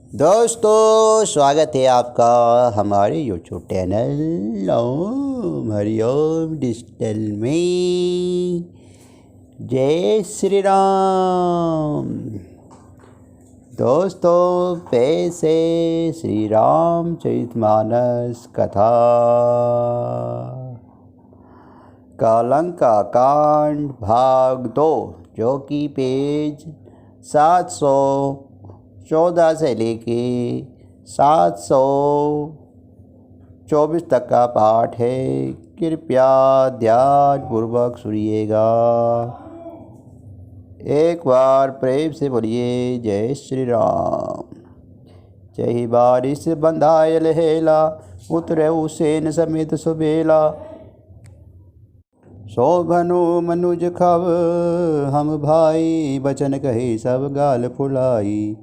दोस्तों, स्वागत है आपका हमारे यूट्यूब चैनल ओम हरिओम डिजिटल में। जय श्री राम। दोस्तों, पैसे श्री रामचरितमानस कथा का लंका कांड भाग 2, जो कि पेज 714 से लेके 724 तक का पाठ है। कृपया ध्यानपूर्वक सुनिएगा। एक बार प्रेम से बोलिए जय श्री राम। जय बारिश बंधाय लहेला, उतरे उसेन समेत सुबेला। शोभनु मनुज खब हम भाई, बचन कहे सब गाल फुलाई।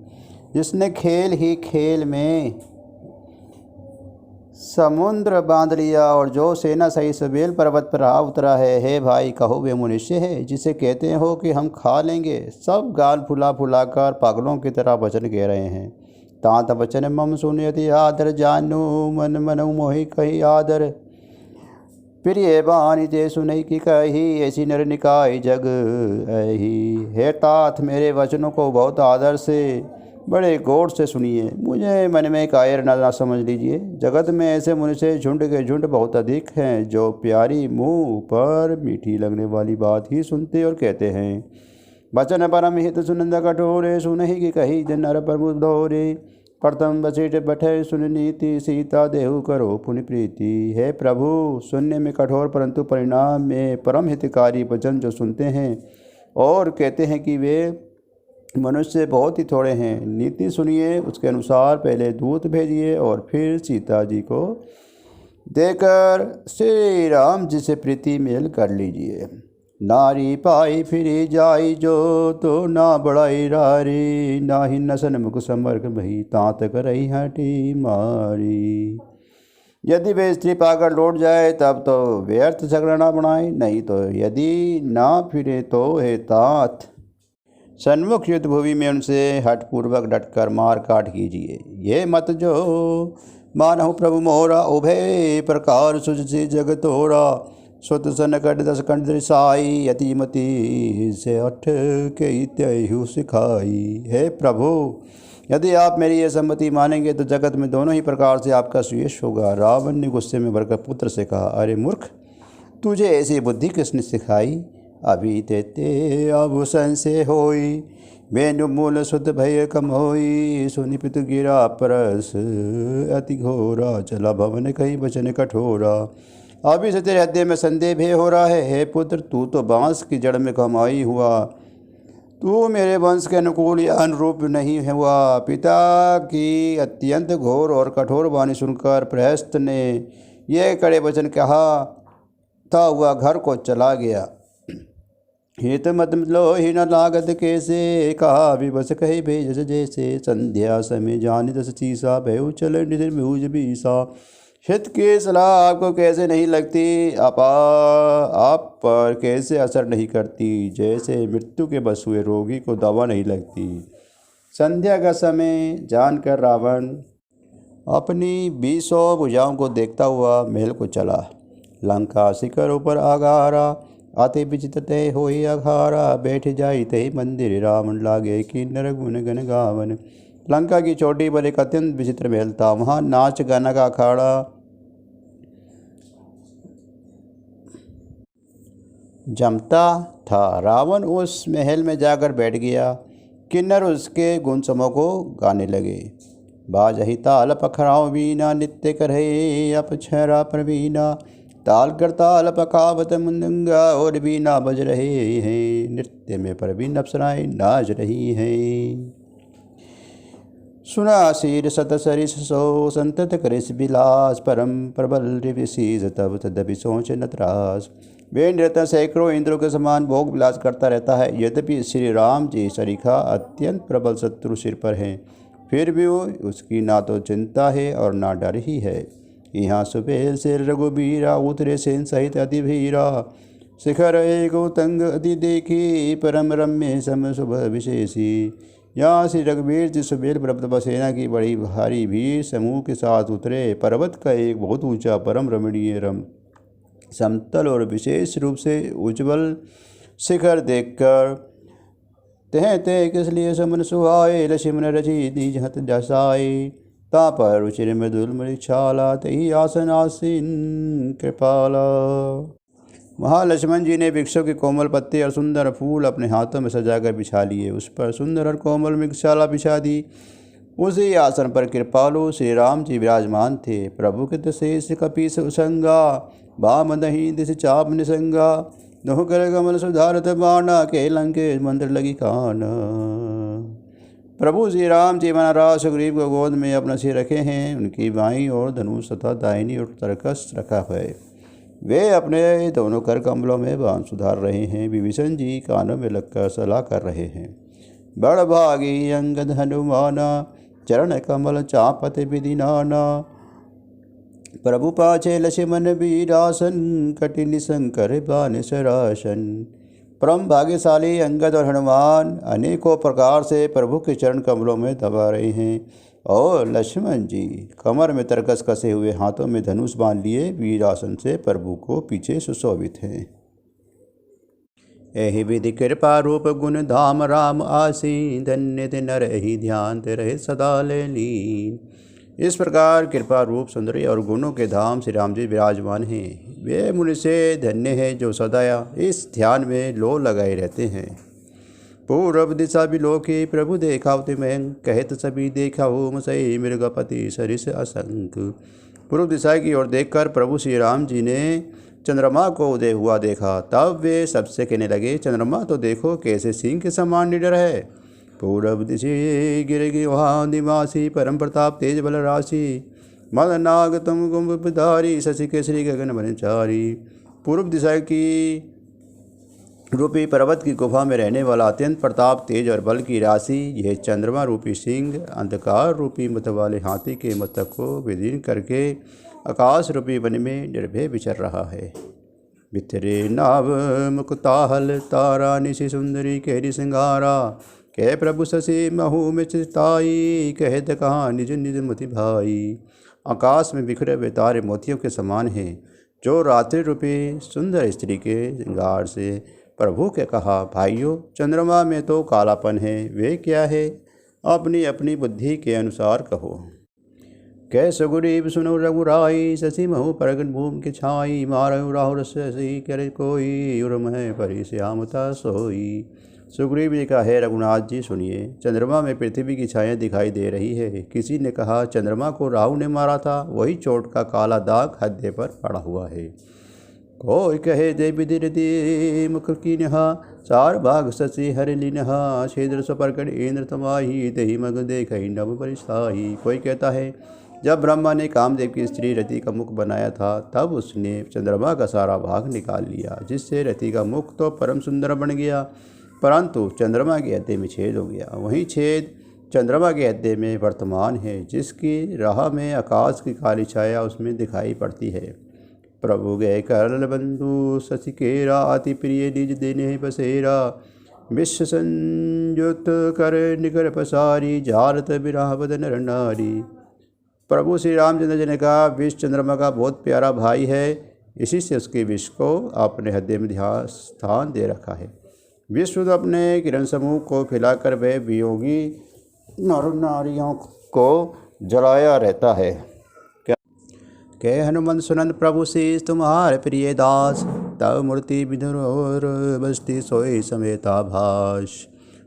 जिसने खेल ही खेल में समुद्र बांध लिया और जो सेना सही सबेल पर्वत पर आ उतरा है, हे भाई कहो वे मनुष्य है जिसे कहते हो कि हम खा लेंगे। सब गाल फुला फुलाकर पागलों की तरह वचन कह रहे हैं। तात वचन मम सुनयति आदर, जानू मन मनु मोहि कही आदर। प्रिय बानी ते सुनई की कही, ऐसी नर निकाय जग ऐही। हे तात, मेरे वचनों को बहुत आदर से बड़े गौर से सुनिए, मुझे मन में कायर न समझ लीजिए। जगत में ऐसे मनुष्य झुंड के झुंड बहुत अधिक हैं, जो प्यारी मुँह पर मीठी लगने वाली बात ही सुनते और कहते हैं। वचन परम हित सुनंद कठोरे, सुनहि की कही जन नर प्रमुख ढोरे। प्रथम बसेट बैठे सुन नीति, सीता देहु करो पुण्य प्रीति। हे प्रभु, सुनने में कठोर परंतु परिणाम में परम हितकारी वचन जो सुनते हैं और कहते हैं कि वे मनुष्य बहुत ही थोड़े हैं। नीति सुनिए, उसके अनुसार पहले दूत भेजिए और फिर सीता जी को देकर श्री राम जी से प्रीति मेल कर लीजिए। नारी पाई फिरी जाई जो, तो ना बड़ाई रारी। ना ही नसन मुख समर्क भई, तात करई हटी मारी। यदि वे स्त्री पाकर लौट जाए तब तो व्यर्थ झगड़ा ना बनाए, नहीं तो यदि ना फिरे तो हे तात सन्मुख युद्ध भूमि में उनसे हठपूर्वक डटकर मार काट कीजिए। ये मत जो मानहु प्रभु मोरा, उभय प्रकार सुजसी जग तोरा। सुत सन कट दस कंठ दृसाई, यतिमती से अठ के त्यहु सिखाई। हे प्रभु, यदि आप मेरी यह सम्मति मानेंगे तो जगत में दोनों ही प्रकार से आपका सुयश होगा। रावण ने गुस्से में भरकर पुत्र से कहा, अरे मूर्ख, तुझे ऐसी बुद्धि किसने सिखाई? अभी तेते अब संशय होई, मेनु मूल सुत भय कम होई। सुनि पितु गिरा परस अति घोरा, चला भवन कही वचन कठोरा। अभी से तेरे हृदय में संदेह भय हो रहा है। हे पुत्र, तू तो बांस की जड़ में कमाई हुआ, तू मेरे वंश के अनुकूल या अनुरूप नहीं हुआ। पिता की अत्यंत घोर और कठोर वाणी सुनकर प्रहस्त ने यह कड़े वचन कहा था, हुआ घर को चला गया। हित मत लो ही न लागत कैसे, कहा विवश कही भेज जैसे। संध्या समय जान दस चीसा, भयु चल निर्भुज बीसा। हित की सलाह आपको कैसे नहीं लगती, आप पर कैसे असर नहीं करती, जैसे मृत्यु के बस हुए रोगी को दवा नहीं लगती। संध्या का समय जानकर रावण अपनी 20 भुजाओं को देखता हुआ महल को चला। लंका शिखर ऊपर आगारा, आते विचित्र तय होई अघारा। बैठ जाई तही मंदिर, रावण लागे किन्नर गुण गन गावन। लंका की चोटी पर एक अत्यंत विचित्र महल था। वहाँ नाच गाना का अखाड़ा जमता था। रावण उस महल में जाकर बैठ गया। किन्नर उसके गुण समूह को गाने लगे। बाजही ताल पखराव वीणा, नित्य करहे अपछरा प्रवीणा। ताल कर ताल पकावत मुंदंगा, और बीना बज रहे हैं। नृत्य में प्रवीण अप्सराएं नाच रही हैं। सुना शीर सत सरिस सो, संतत करिस बिलास। परम प्रबल ऋषिज तब तदपि सोच न त्रास। वे नृत्य सैकड़ों इंद्रों के समान भोग विलास करता रहता है। यद्यपि श्री राम जी सरीखा अत्यंत प्रबल शत्रु सिर पर हैं, फिर भी उसकी ना तो चिंता है और ना डर ही है। यहाँ सुबेल से रघुबीरा, उतरे सेन सहित अति भीरा। शिखर एक तंग अति देखी, परम रम्य सम शुभ विशेषी। यहाँ श्री रघुवीर जी सुबेल पर्वत सेना की बड़ी भारी भीड़ समूह के साथ उतरे। पर्वत का एक बहुत ऊंचा परम रमणीय समतल और विशेष रूप से उज्ज्वल शिखर देखकर तह तह किस लिए समन सुहाए लक्ष्मण रचि निज हत जसाए ता पर रुचिर मृदुल मृक्षाला तही आसन आसीन कृपाला। वहाँ लक्ष्मण जी ने वृक्षों के कोमल पत्ते और सुंदर फूल अपने हाथों में सजाकर बिछा लिए। उस पर सुंदर और कोमल मृगशाला बिछा दी। उसी आसन पर कृपालु श्री राम जी विराजमान थे। प्रभु के शेष कपीस उसंगा वाम दही दिश चाप निसंगा दोह कर कमल सुधारत बाणा के लंके मंत्र लगी काना। प्रभु श्री राम जी महाराज सुग्रीव को गोद में अपना सिर रखे हैं। उनकी बाईं ओर धनुष तथा दाहिनी ओर तरकस रखा है। वे अपने दोनों कर कमलों में बाण सुधार रहे हैं। विभीषण जी कानों में लगकर सलाह कर रहे हैं। बड़ भागी अंगद हनुमाना चरण कमल चापत विधि नाना प्रभु पाछे लक्ष्मण वीरासन कटिन शंकर बान सरासन। परम भाग्यशाली अंगद और हनुमान अनेकों प्रकार से प्रभु के चरण कमलों में दबा रहे हैं और लक्ष्मण जी कमर में तरकस कसे हुए हाथों में धनुष बांध लिए वीरासन से प्रभु को पीछे सुशोभित हैं। एहि विधि कृपा रूप गुण धाम राम आसी धन्य दिन रही ध्यान ते रहे सदा लीन। इस प्रकार कृपा रूप सुंदरी और गुणों के धाम श्री राम जी विराजमान हैं। वे मुनि से धन्य है जो सदा इस ध्यान में लो लगाए रहते हैं। पूर्व दिशा बिलोकी प्रभु देखावते मैं कहत सभी देखा हो मसई मृगपति सरिस असंक। पूर्व दिशा की ओर देखकर प्रभु श्री राम जी ने चंद्रमा को उदय हुआ देखा। तब वे सबसे कहने लगे, चंद्रमा तो देखो कैसे सिंह के समान निडर है। पूर्व दिशे गिरगी वहाँ निवासी परम प्रताप तेज बल राशि मद नाग तुम कुंभधारी शशि केसरी गगन बनचारी। पूर्व दिशा की रूपी पर्वत की गुफा में रहने वाला अत्यंत प्रताप तेज और बल की राशि यह चंद्रमा रूपी सिंह अंधकार रूपी मत वाले हाथी के मस्तक को विदीर्ण करके आकाश रूपी वन में निर्भय विचर रहा है। बितरे नाव मुकुताहल तारा निशि सुंदरी कहरी सिंगारा कह प्रभु शशि महू में चिताई कहत कहाँ निज निज मति भाई। आकाश में बिखरे हुए तारे मोतियों के समान हैं जो रात्रि रूपी सुंदर स्त्री के श्रृंगार से प्रभु के कहा, भाइयों चंद्रमा में तो कालापन है, वे क्या है अपनी अपनी बुद्धि के अनुसार कहो। कह सुग्रीव सुनो रघुराई शशि महु परगन भूमि के छाई मारहु राहुल शशि करे कोई उर्म है परि श्यामता सोई। सुग्रीव जी का है, रघुनाथ जी सुनिए, चंद्रमा में पृथ्वी की छाया दिखाई दे रही है। किसी ने कहा चंद्रमा को राहु ने मारा था, वही चोट का काला दाग हृदय पर पड़ा हुआ है। कोई कहे देवी दे मुख की नहा चार बाघ शशि हर लिनहा छेद्र सपरकड़ इंद्र तमाही दही मग देख नव परिसाही। कोई कहता है जब ब्रह्मा ने कामदेव की स्त्री रति का मुख बनाया था तब उसने चंद्रमा का सारा भाग निकाल लिया, जिससे रति का मुख तो परम सुंदर बन गया, परंतु चंद्रमा के हृदय में छेद हो गया। वही छेद चंद्रमा के हृदय में वर्तमान है, जिसकी राह में आकाश की काली छाया उसमें दिखाई पड़ती है। प्रभु गए करल बंधु शशि केरा अति प्रिय निज देने बसेरा विश्व संयुत कर निकर पसारी जारत विराह बदन नारी। प्रभु श्री रामचंद्र जी ने कहा विश्व चंद्रमा का बहुत प्यारा भाई है, इसी से उसके विश्व को अपने हृदय में ध्यान स्थान दे रखा है। विश्व अपने किरण समूह को फैलाकर वह वियोगी नर नारियों को जलाया रहता है। कह हनुमंत सुनंद प्रभु शीस तुम्हारे प्रिय दास तब मूर्ति विधुर बसती सोई समेता भाष।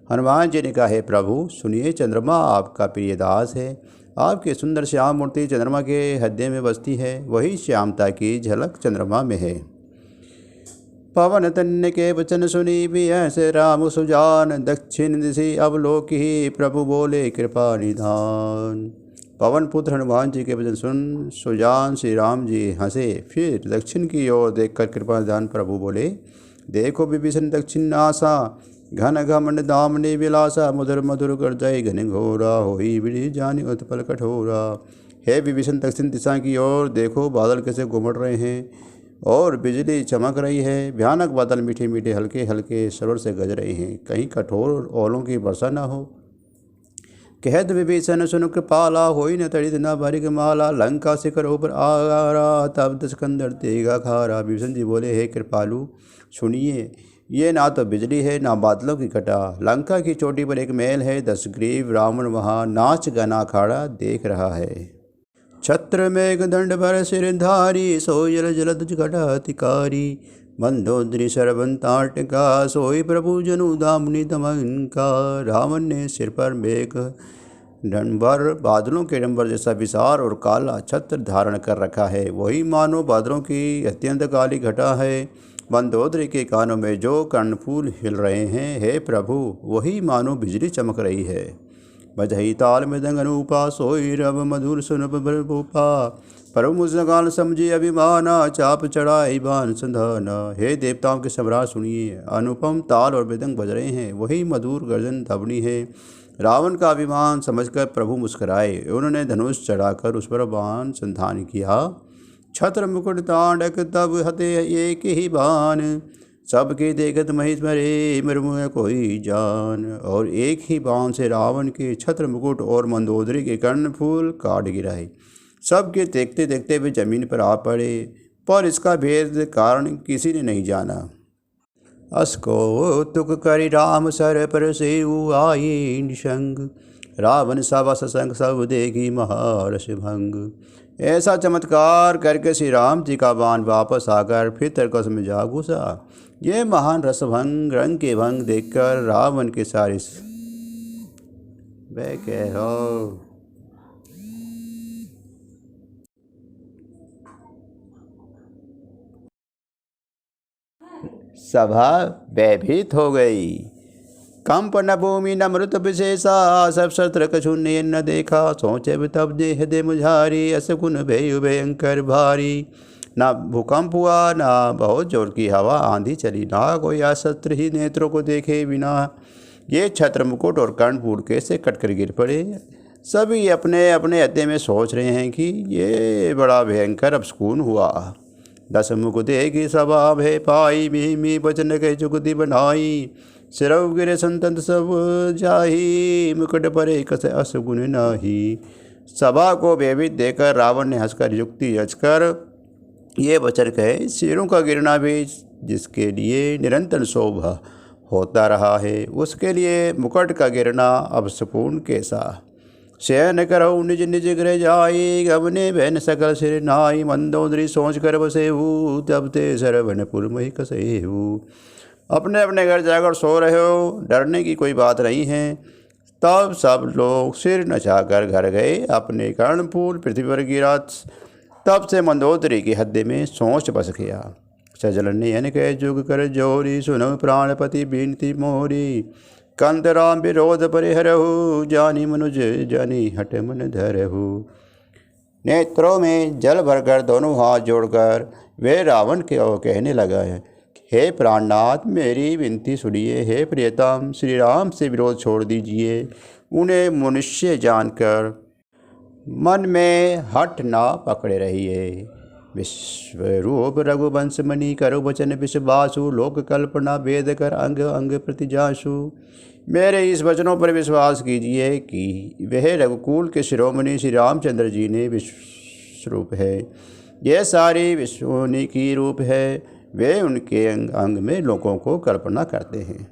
हनुमान जी ने कहा है प्रभु सुनिए, चंद्रमा आपका प्रिय दास है। आपकी सुंदर श्याम मूर्ति चंद्रमा के हृदय में बसती है, वही श्यामता की झलक चंद्रमा में है। पवन तन्य के वचन सुनी भी ऐसे राम सुजान दक्षिण दिशि अवलोकी प्रभु बोले कृपा निधान। पवन पुत्र हनुमान जी के वचन सुन सुजान श्री राम जी हंसे, फिर दक्षिण की ओर देखकर कृपा निधान प्रभु बोले देखो विभीषण दक्षिण आशा घन घमंड दामने विलासा मुधुर मधुर कर जय घन घोरा होई बिड़ी जानी उत्पल कठोरा। हे विभीषण दक्षिण दिशा की ओर देखो, बादल कैसे घुमड़ रहे हैं और बिजली चमक रही है। भयानक बादल मीठे मीठे हल्के हल्के स्वर से गज रहे हैं, कहीं कठोर ओलों की वर्षा न हो। कहत विभीषण सुन कृपाला, होई न तड़ित न भरिक माला। लंका शिखर ऊपर आरा, तब दशकंदर तेगा खारा। विभीषण जी बोले, हे कृपालु सुनिए, ये ना तो बिजली है ना बादलों की घटा। लंका की चोटी पर एक महल है, 10 ग्रीव रावण वहाँ नाच गाना अखाड़ा देख रहा है। छत्र मेघ दंड भर सिरधारी, सोई जल जलद घटा तिकारी। मंदोदरी सरबंताटका, सोई प्रभु जनु दामनी दमनका। रावण ने सिर पर मेघ डंबर, बादलों के डंबर जैसा विशाल और काला छत्र धारण कर रखा है। वही मानो बादलों की अत्यंत काली घटा है। मंदोदरी के कानों में जो कर्णफूल हिल रहे हैं, हे प्रभु वही मानो बिजली चमक रही है। बजही ताल मृदंग अनूपा, सोई रव मधुर सुन भूपा। प्रभु मुझगान समझे अभिमाना, चाप चढ़ाई बान संधाना। हे देवताओं के सम्राट सुनिए, अनुपम ताल और मृदंग बज रहे हैं, वही मधुर गर्जन ध्वनि है। रावण का अभिमान समझकर प्रभु मुस्कुराए। उन्होंने धनुष चढ़ाकर उस पर बाण संधान किया। छत्र मुकुट तांडक तब हते एक ही बाण, सबके देखत महेश्वरे मरमुह कोई जान। और एक ही बाण से रावण के छत्र मुकुट और मंदोदरी के कर्णफूल काट गिराए। सबके देखते देखते वे जमीन पर आ पड़े, पर इसका भेद कारण किसी ने नहीं जाना। अस्को तुक करि राम सर पर सेऊ आये निशंग, रावण सभा ससंग सब देखी महारस भंग। ऐसा चमत्कार करके श्री राम जी का बाण वापस आकर फिर तरकस में जा घुसा। ये महान रसभंग रंग के भंग देखकर रावण के सारे वे कहो सभा भयभीत हो गई। कंप न भूमि न मृत विशेषा, सब शस्त्र कछु ने न देखा। सोचे तब देह दे मुझारी, असगुन भय भयंकर भारी। ना भूकंप हुआ ना बहुत जोर की हवा आंधी चली, ना कोई अस्त्र ही नेत्रों को देखे बिना ये छत्र मुकुट और कर्णफूल कैसे कटकर गिर पड़े। सभी अपने अपने हृदय में सोच रहे हैं कि ये बड़ा भयंकर अपस्कून हुआ। 10 मुख देखी सभा भय पाई, मी बचन के जुगति बनाई। सिरव गिरे संतंत सब जाही, मुकुट परे कस असगुन नाही। सभा को भयभीत देकर रावण ने हंसकर युक्ति रचकर ये वचन कहे, सिरों का गिरना भी जिसके लिए निरंतर शोभा होता रहा है, उसके लिए मुकुट का गिरना अब सुकून कैसा। शयन करहु निज निज गृह जाई, गबने बहन सकल सिर नाई। मंदोदरी सोच कर बसेहु, तब ते सरवनपुर मही कसेहु। अपने अपने घर जाकर सो रहे हो, डरने की कोई बात नहीं है। तब सब लोग सिर नचाकर घर गए। अपने कर्णफूल पृथ्वी पर गिरा, तब से मंदोदरी की हृदय में सोच बस गया। सजल नयन कह जुग कर जोरी, सुनो प्राणपति बीनती मोरी। कंत राम विरोध परिहरहु, जानी मनुज जानी हट मन धरहु। नेत्रों में जल भरकर दोनों हाथ जोड़कर वे रावण के ओर कहने लगा है, हे प्राणनाथ मेरी विनती सुनिए। हे प्रियतम श्री राम से विरोध छोड़ दीजिए। उन्हें मनुष्य जानकर मन में हठ ना पकड़े रहिए। विश्वरूप रघुवंश मणि करो वचन विश्वासु, लोक कल्पना वेद कर अंग अंग प्रतिजासु। मेरे इस वचनों पर विश्वास कीजिए कि वह रघुकुल के शिरोमणि श्री रामचंद्र जी ने विश्वरूप है। यह सारी विश्वों की रूप है। वे उनके अंग अंग में लोगों को कल्पना करते हैं।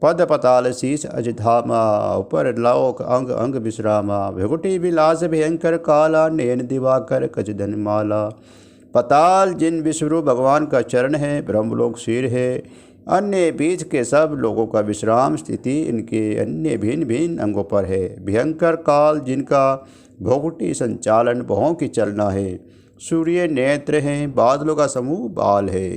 पद पताल शीश अजधामा, ऊपर लोक अंग अंग विश्रामा। भृगुटी विलास भयंकर काला, नयन दिवाकर कचदन माला। पताल जिन विश्वरूप भगवान का चरण है, ब्रह्मलोक शीर है। अन्य बीच के सब लोगों का विश्राम स्थिति इनके अन्य भिन्न भिन्न अंगों पर है। भयंकर काल जिनका भोगुटी संचालन भवों की चलना है। सूर्य नेत्र हैं, बादलों का समूह बाल है।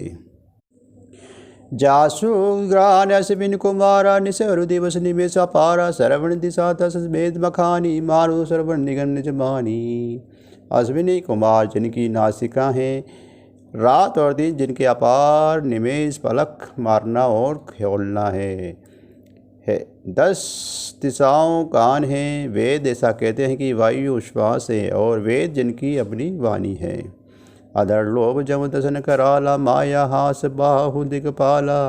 जासु ग्रान अश्विन कुमारा, निसरु दिवस निमेश अपारा। श्रवण दिशा दस वेद मखानी, मारो श्रवण निगन निज मानी। अश्विनी कुमार जिनकी नासिका हैं, रात और दिन जिनके अपार निमेश पलक मारना और खोलना है। 10 दिशाओं कान हैं। वेद ऐसा कहते हैं कि वायु श्वास है, और वेद जिनकी अपनी वाणी है। अधर लोभ जम दसन कराला, माया हास बाहु दिगपाला।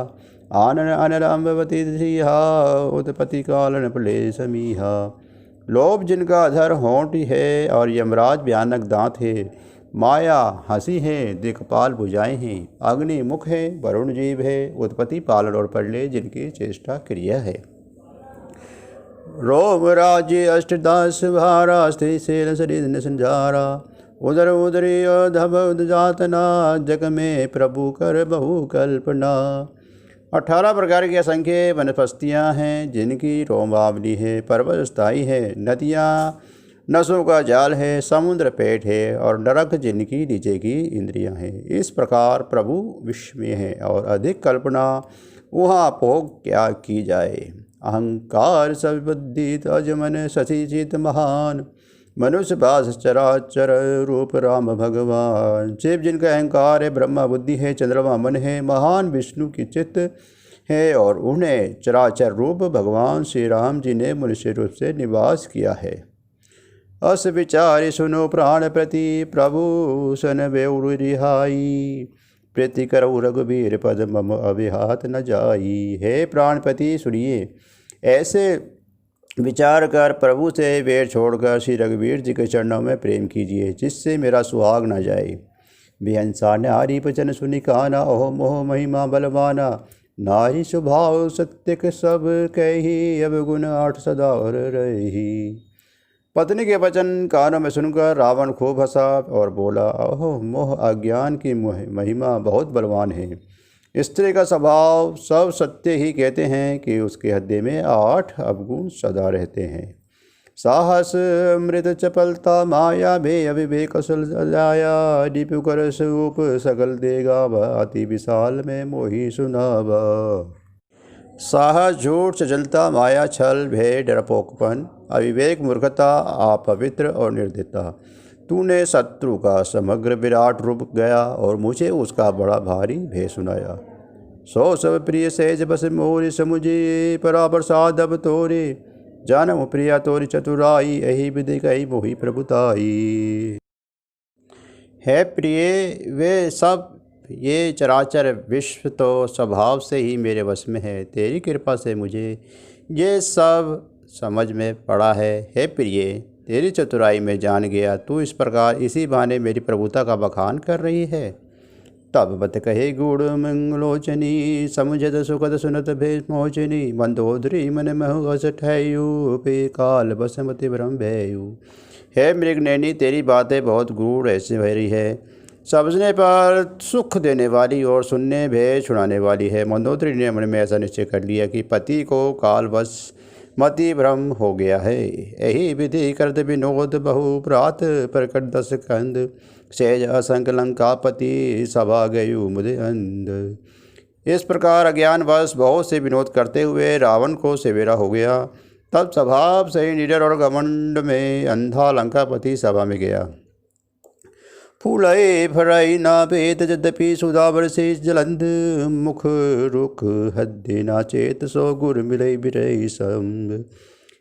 आनन अनर अम्बवती सिहा, उत्पत्ति कालन प्ले समीहा। लोभ जिनका अधर होंठ है और यमराज भयानक दांत है। माया हंसी है, दिक्पाल भुजाएं हैं। अग्नि मुख है, वरुण जीव है। उत्पत्ति पालन और प्रलय जिनकी चेष्टा क्रिया है। रोम राज्य अष्टदश भारा स्त्री सेन शरीर संजारा। उदर उदरी धब जातना जग में प्रभु कर बहु कल्पना। 18 प्रकार की असंख्य वनस्पतियाँ हैं जिनकी रोमावली है। पर्वत स्थायी है, नदियाँ नसों का जाल है। समुद्र पेट है और नरक जिनकी नीचे की इंद्रियां हैं। इस प्रकार प्रभु विश्व में है और अधिक कल्पना वहाँ भोग क्या की जाए। अहंकार सब बुद्धि तज मन शशि चित महान। मनुष्य भाष चराचर रूप राम भगवान। शिव जिनका अहंकार है, ब्रह्मा बुद्धि है, चंद्रमा मन है। महान विष्णु की चित्त है और उन्हें चराचर रूप भगवान श्री राम जी ने मनुष्य रूप से निवास किया है। अस विचारि सुनो प्राण प्रति प्रभु सन बेउरु रिहाई। प्रीति करऊ रघुबीर पद मम अभिहात न जाई। हे प्राणपति सुनिए, ऐसे विचार कर प्रभु से वेर छोड़कर श्री रघुवीर जी के चरणों में प्रेम कीजिए, जिससे मेरा सुहाग न जाए। बेहंसा नारी वचन सुनि काना, ओह मोह महिमा बलवाना। नारी स्वभाव सत्य के सब कही, अब गुण 8 सदा और रही। पत्नी के वचन कानों में सुनकर रावण खूब हंसा और बोला, ओह मोह अज्ञान की महिमा बहुत बलवान है। स्त्री का स्वभाव सब सत्य ही कहते हैं कि उसके हृदय में 8 अवगुण सदा रहते हैं। साहस मृत चपलता माया भे अविवेक कौशल जाया। डिपु कर स्वरूप सकल देगा, अति विशाल में मोही सुनावा। साहस झूठ सजलता माया छल भय डरपोकपन। अविवेक मूर्खता अपवित्र और निर्दयता। तूने शत्रु का समग्र विराट रूप गया और मुझे उसका बड़ा भारी भय सुनाया। सो सब प्रिय सहज बस मोरी समुझे, परा प्रसाद अब तोरे। जानम प्रिया तोरी चतुराई, यही विधि कही मोही प्रभुताई। है प्रिय, वे सब ये चराचर विश्व तो स्वभाव से ही मेरे वश में है। तेरी कृपा से मुझे ये सब समझ में पड़ा है। हे प्रिय, तेरी चतुराई में जान गया। तू इस प्रकार इसी बहाने मेरी प्रभुता का बखान कर रही है। तब बत कहे गुण मंगलोचनी, समझत सुखद सुनत भेष मोचनी। मंदोदरी मन महु अस ठहयु, पे काल बसमति भ्रम भयु। हे मृगनैनी, तेरी बातें बहुत गूढ़ ऐसे भरी है, समझने पर सुख देने वाली और सुनने भय छुड़ाने वाली है। मंदोदरी ने मन में ऐसा निश्चय कर लिया कि पति को कालवश मति भ्रम हो गया है। यही विधि करत विनोद बहु प्रात, प्रकट 10 कंद। सहज असंक लंकापति, सभा गयु मुझे अंध। इस प्रकार अज्ञानवश बहुत से विनोद करते हुए रावण को सवेरा हो गया। तब स्वभाव से निडर और घमंड में अंधा लंकापति सभा में गया। फूलय फरय ना पेत, यद्यपि सुधावर से जलंध। मुख रुख हद्दे ना चेत, सो गुर मिलय बिरय संग।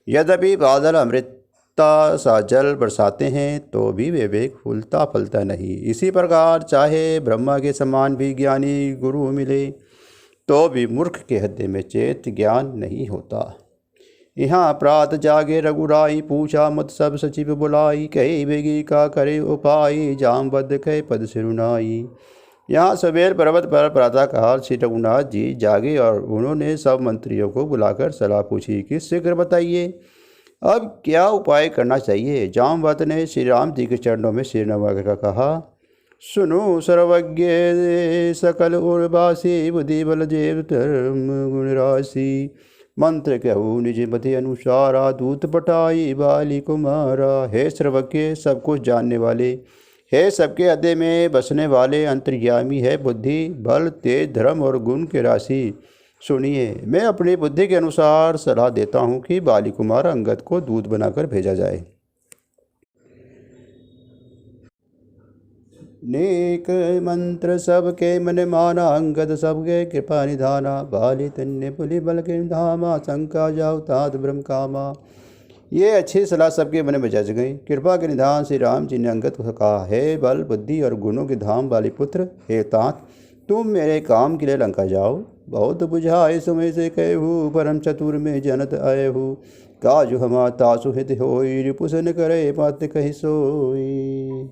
यद्यपि बादल अमृता सा जल बरसाते हैं तो भी विवेक फूलता फलता नहीं। इसी प्रकार चाहे ब्रह्मा के समान भी ज्ञानी गुरु मिले तो भी मूर्ख के हृदय में चेत ज्ञान नहीं होता। यहाँ प्रात जागे रघुराई, पूछा मत सब सचिव बुलाई। कही बेगी का करे उपाय, जामबद्ध कह पद सिरुनाई। यहाँ सवेर पर्वत पर प्रातःकाल श्री रघुनाथ जी जागे और उन्होंने सब मंत्रियों को बुलाकर सलाह पूछी कि शीघ्र बताइए, अब क्या उपाय करना चाहिए। जामवंत ने श्री राम जी के चरणों में सिर नवाकर कहा, सुनो सर्वज्ञ सकल उर्वासी, बुद्धि बल जेव धर्म गुण राशि। मंत्र कहू निज मति अनुसारा, दूत पटाई बाली कुमारा। हे सर्वज्ञ, सब कुछ जानने वाले, हे सबके हृदय में बसने वाले, अंतर्यामी है बुद्धि बल तेज धर्म और गुण के राशि। सुनिए, मैं अपनी बुद्धि के अनुसार सलाह देता हूँ कि बाली कुमार अंगद को दूत बनाकर भेजा जाए। नेक मंत्र सबके मन माना, अंगद सबके कृपा निधाना। बाली तन्य पुलि बल के धामा, शंका जाऊ तात ब्रह्म कामा। ये अच्छी सलाह सबके मन में जज गई। कृपा के निधान श्री राम जी ने अंगद को कहा, हे बल बुद्धि और गुणों के धाम वाली पुत्र, हे तात, तुम मेरे काम के लिए लंका जाओ। बहुत बुझाए समय से कहू, परम चतुर में जनत आयहू। काजु हमा तासु हित होई, रिपुसन करे मत कहि सोई।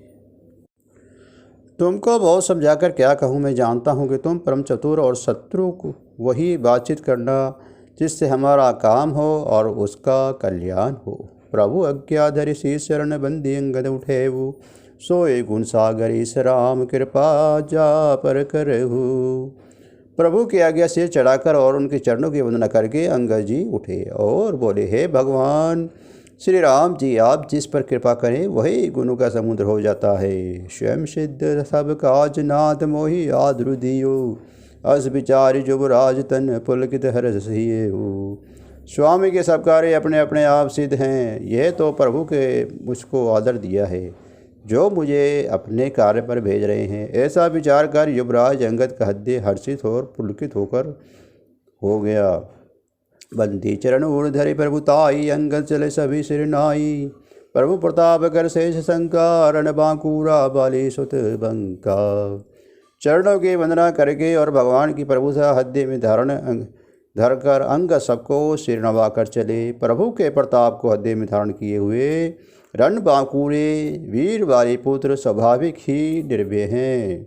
तुमको बहुत समझाकर क्या कहूँ, मैं जानता हूँ कि तुम परम चतुर और शत्रु को वही बातचीत करना जिससे हमारा काम हो और उसका कल्याण हो। प्रभु अज्ञाधर शीश शरण बंदी अंगद उठेऊ, सोए गुण सागर ईश राम कृपा जा पर करहु। प्रभु की आज्ञा से चढ़ाकर और उनके चरणों की वंदना करके अंगद जी उठे और बोले, हे भगवान श्री राम जी, आप जिस पर कृपा करें वही गुणों का समुद्र हो जाता है। स्वयं सिद्ध सब काज नाथ मोहि आद्रु दियो, अस विचारि जुबराज तन पुलकित हर्ष सियो। स्वामी के सब कार्य अपने अपने आप सिद्ध हैं, यह तो प्रभु के मुझको आदर दिया है जो मुझे अपने कार्य पर भेज रहे हैं। ऐसा विचार कर युवराज अंगद का हृदय हर्षित और पुलकित होकर हो गया। बंदी चरण ऊर्ण धरे प्रभुताई, अंगद चले सभी सिर नाई। प्रभु प्रताप कर शेष शंका, रण बांकुरा बाली सुत बंका। चरणों की वंदना करके और भगवान की प्रभुता हृदय में धरकर अंगद सबको सिर नवाकर चले। प्रभु के प्रताप को हृदय में धारण किए हुए रण बांकुरे वीर वाली पुत्र स्वाभाविक ही निर्भय हैं।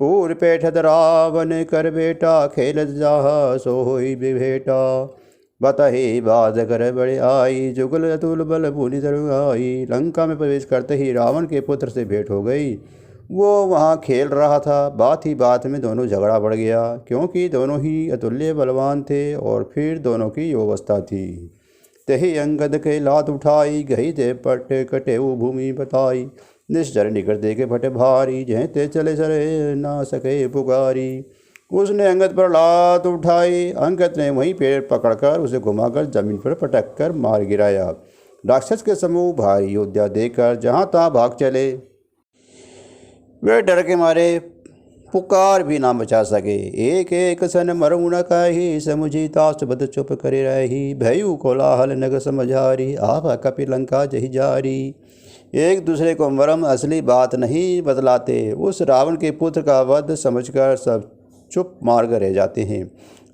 पूर पैठत रावण कर बेटा, खेलत जाहा सो होई विभेटा। बतहि बाध कर बड़े आई, जुगल अतुल बल भूनि आई। लंका में प्रवेश करते ही रावण के पुत्र से भेंट हो गई। वो वहाँ खेल रहा था। बात ही बात में दोनों झगड़ा बढ़ गया, क्योंकि दोनों ही अतुल्य बलवान थे और फिर दोनों की अवस्था थी। तही अंगद के लात उठाई, गही ते पट कटे वो भूमि बताई। निश्चर निकट दे के फटे भारी, जह ते चले सरे ना सके पुकारी। उसने अंगद पर लात उठाई। अंगद ने वहीं पेड़ पकड़कर उसे घुमाकर जमीन पर पटक कर मार गिराया। राक्षस के समूह भारी योद्धा देकर जहाँ तहाँ भाग चले। वे डर के मारे पुकार भी ना बचा सके। एक एक सन मरऊ न कही, समुझी तास बद चुप करे रही। भयु कोलाहल नग समझारी, आप कपि लंका जही जारी। एक दूसरे को मरम असली बात नहीं बतलाते। उस रावण के पुत्र का वध समझकर सब चुप मार कर रह जाते हैं।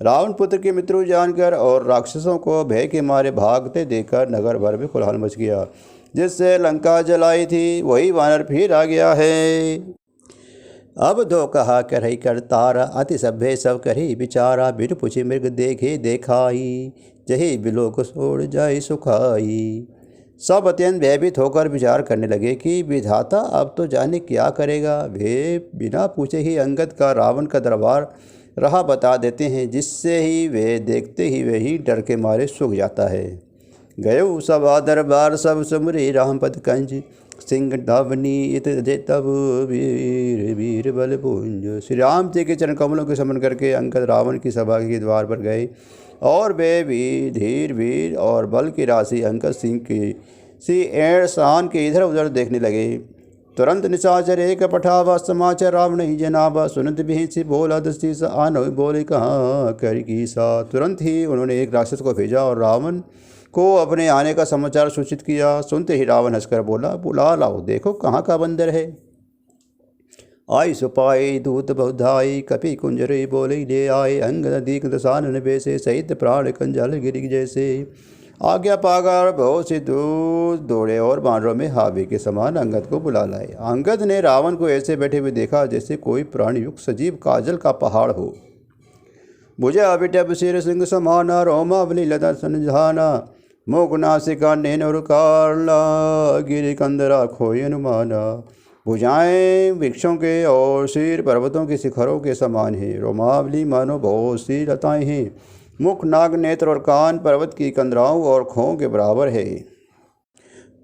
रावण पुत्र की मृत्यु जानकर और राक्षसों को भय के मारे भागते देखकर नगर भर में कोलाहल मच गया। जिससे लंका जलाई थी वही वानर फिर आ गया है। अब दो कहा करही कर तारा, अति सभ्य सब करही विचारा। बिन पूछे मृग देखे देखाई, जही बिलोक सोड़ जाए सुखाई। सब अत्यंत भयभीत होकर विचार करने लगे कि विधाता अब तो जाने क्या करेगा। वे बिना पूछे ही अंगद का रावण का दरबार राह बता देते हैं, जिससे ही वे देखते ही वे ही डर के मारे सूख जाता है। गयो सभा दरबार सब सुमरी रामपद कंज, सिंह धावनी इत तब वीर वीर बल पुंज। श्री राम जी के चरण कमलों के समन करके अंगद रावण की सभा के द्वार पर गए और वे भी धीर वीर और बल की राशि अंगद सिंह की सी एड़ शान के इधर उधर देखने लगे। तुरंत निशाचर एक पठावा, समाचार रावण ही जनाबा। सुनत भी सी बोला दस्ती सा, आन बोले कहाँ कर की सा। तुरंत ही उन्होंने एक राक्षस को भेजा और रावण को अपने आने का समाचार सूचित किया। सुनते ही रावण हंसकर बोला, बुला लाओ, देखो कहाँ का बंदर है। आई सुपाई दूत बहुधाई, कपि कुंजरे बोले ले आए। अंगद दीक दसानन बेसे, सहित प्राण कंजाल गिरी जैसे। आज्ञा पाकर बहुत से दूत दौड़े और बानरों में हावी के समान अंगद को बुला लाए। अंगद ने रावण को ऐसे बैठे हुए देखा जैसे कोई प्राण युक्त सजीव काजल का पहाड़ हो। भुजा बिटप सिर सिंह समाना, रोमावली लता संझाना। मुख नासिका नैन और कारला, गिरि कंदरा खोई अनुमाना। भुजाएं वृक्षों के और सिर पर्वतों के शिखरों के समान है। रोमावली मानो बहुत सी लताएं हैं। मुख नाग नेत्र और कान पर्वत की कंदराओं और खों के बराबर है।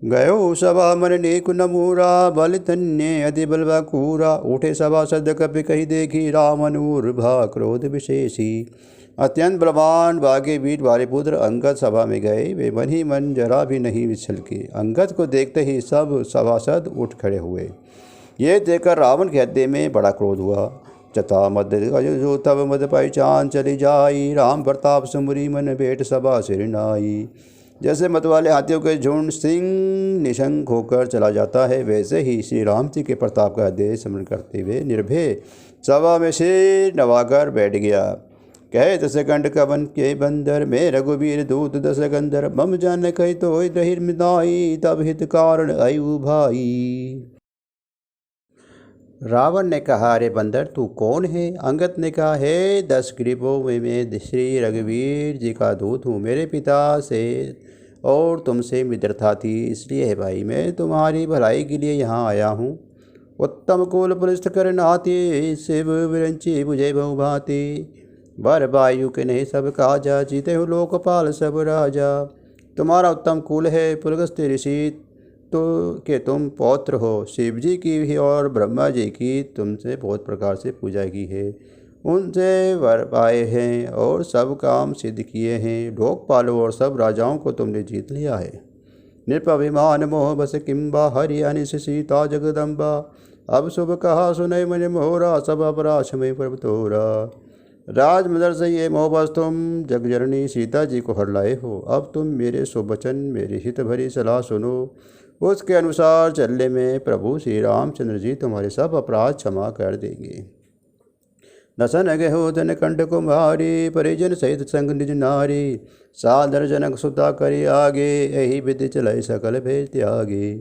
गयो सभा मन नेक नमूरा, बल तन्य अति बलवा कूरा। उठे सभा सद कपि कही देखी, रामनूर भा क्रोध विशेषी। अत्यंत बलवान बागे वीर वाले पुत्र अंगद सभा में गए। वे मन ही मन जरा भी नहीं विचल के। अंगद को देखते ही सब सभासद उठ खड़े हुए। ये देखकर रावण के हृदय में बड़ा क्रोध हुआ। चता मद जो तब मद पहचान चली जाई, राम प्रताप सुमरी मन भेंट सभा सिर नाई। जैसे मतवाले हाथियों के झुंड सिंह निशंक होकर चला जाता है, वैसे ही श्री राम जी के प्रताप का हृदय स्मरण करते हुए निर्भय सभा में सिर नवाकर बैठ गया। कहे दस कंड कवन के बंदर में रघुवीर दूत दस गंधर मम जान कही तो रहिर मिताई तब हित कारण आयु भाई। रावण ने कहा, अरे बंदर तू कौन है? अंगद ने कहा, हे दस ग्रीवों में मैं श्री रघुवीर जी का दूत हूँ। मेरे पिता से और तुमसे मित्रता थी, इसलिए है भाई मैं तुम्हारी भलाई के लिए यहाँ आया हूँ। उत्तम कुल पुलिस कर नाते शिव विरंची बुझे बहु भांति बर वायु के नहीं सब काजा जीते हो लोकपाल सब राजा। तुम्हारा उत्तम कुल है पुलगस्त्य ऋषि तो कि तुम पौत्र हो शिव जी की भी और ब्रह्मा जी की तुमसे बहुत प्रकार से पूजा की है, उनसे वर पाए हैं और सब काम सिद्ध किए हैं। लोकपालों और सब राजाओं को तुमने जीत लिया है। नृपाभिमान मोह बस किम्बा हरि अनिश सीता जगदम्बा अब शुभ कहा सुनय मन मोहरा सब अपराश में प्रभ तोरा। राजमदर से ये मोह बस तुम जगजननी सीता जी को हर लाए हो। अब तुम मेरे शुभ वचन मेरी हित भरी सलाह सुनो, उसके अनुसार चलने में प्रभु श्री रामचंद्र जी तुम्हारे सब अपराध क्षमा कर देंगे। नसन गहो धन कंठ कुमारी परिजन सहित संग निज नारी सादर जनक सुता करी आगे यही विधि चलाई सकल भेज त्यागे।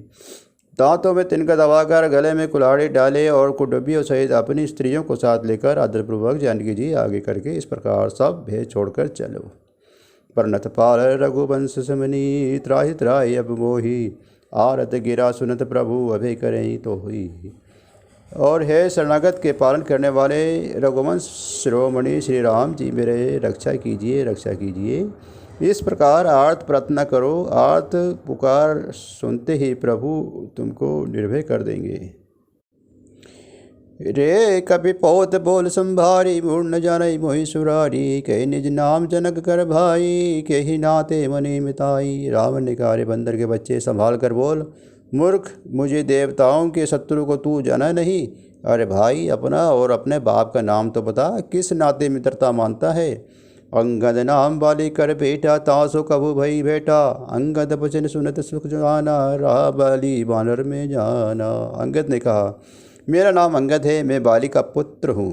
दांतों में तिनका दबाकर गले में कुल्हाड़ी डाले और कुटुंबियों सहित अपनी स्त्रियों को साथ लेकर आदरपूर्वक जानकी जी आगे करके इस प्रकार सब भेद छोड़कर चलो। परनत पाल रघुवंश समनी त्राहि त्राहि अब मोही आरत गिरा सुनत प्रभु अभय करें तो हुई। और है शरणागत के पालन करने वाले रघुवंश शिरोमणि श्री राम जी मेरे रक्षा कीजिए रक्षा कीजिए। इस प्रकार आर्त प्रार्थना करो, आर्त पुकार सुनते ही प्रभु तुमको निर्भय कर देंगे। रे कपि पोत बोल संभारी मूर्ण जानई मोहि सुरारी कही निज नाम जनक कर भाई के ही नाते मनि मिताई। रावण ने कहा, रे बंदर के बच्चे संभाल कर बोल, मूर्ख मुझे देवताओं के शत्रु को तू जाना नहीं। अरे भाई अपना और अपने बाप का नाम तो बता, किस नाते मित्रता मानता है। अंगद नाम वाली कर बेटा तासो कभु भई बेटा अंगद वचन सुनत सुख जाना रहा बाली बानर में जाना। अंगद ने कहा, मेरा नाम अंगद है, मैं बाली का पुत्र हूँ,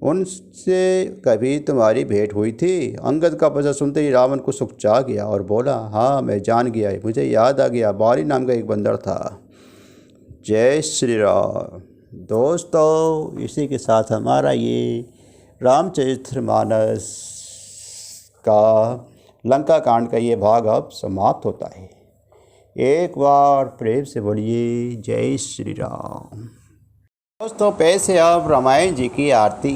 उनसे कभी तुम्हारी भेंट हुई थी। अंगद का वचन सुनते ही रावण को सुख चा गया और बोला, हाँ मैं जान गया, मुझे याद आ गया, बाली नाम का एक बंदर था। जय श्री राम। दोस्तों इसी के साथ हमारा ये रामचरितमानस का लंका कांड का ये भाग अब समाप्त होता है। एक बार प्रेम से बोलिए जय श्री राम। दोस्तों पैसे अब रामायण जी की आरती।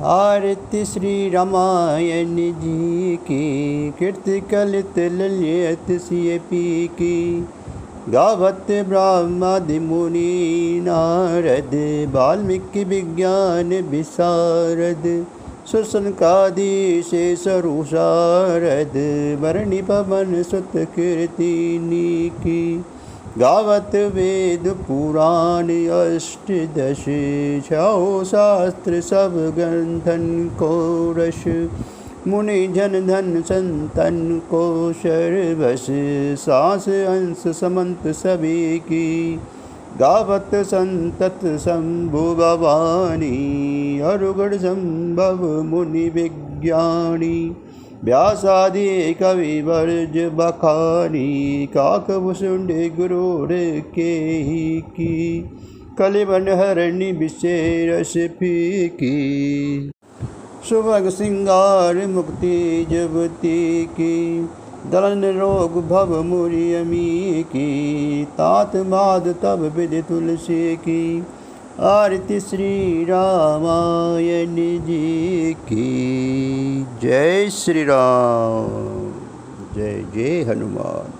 आरती श्री रामायण जी की कीर्ति कलित ललित सिय पी की गावत ब्रह्मादि मुनि नारद वाल्मीकि विज्ञान विशारद सुसनकादि शेष रुषारद वरणी पवन सुत कीर्तिनी की गावत वेद पुराण अष्टदश छौ शास्त्र सब ग्रंथन को रस मुनि जन धन संतन को शर्वश सांस अंश समंत सभी की गावत संतत शंभु भवानी अरुगढ़ संभव मुनि विज्ञानी व्यासादि कवि वर्ज बखानी काकभूषुंड गुरुर के ही की कलिबन हरणी विशेष फीकी सुभग सिंगार मुक्ति जबती की दलन रोग भव मुरियमी की तात माद तब विधि तुलसी की आरती श्री रामायण जी की। जय श्री राम। जय जय हनुमान।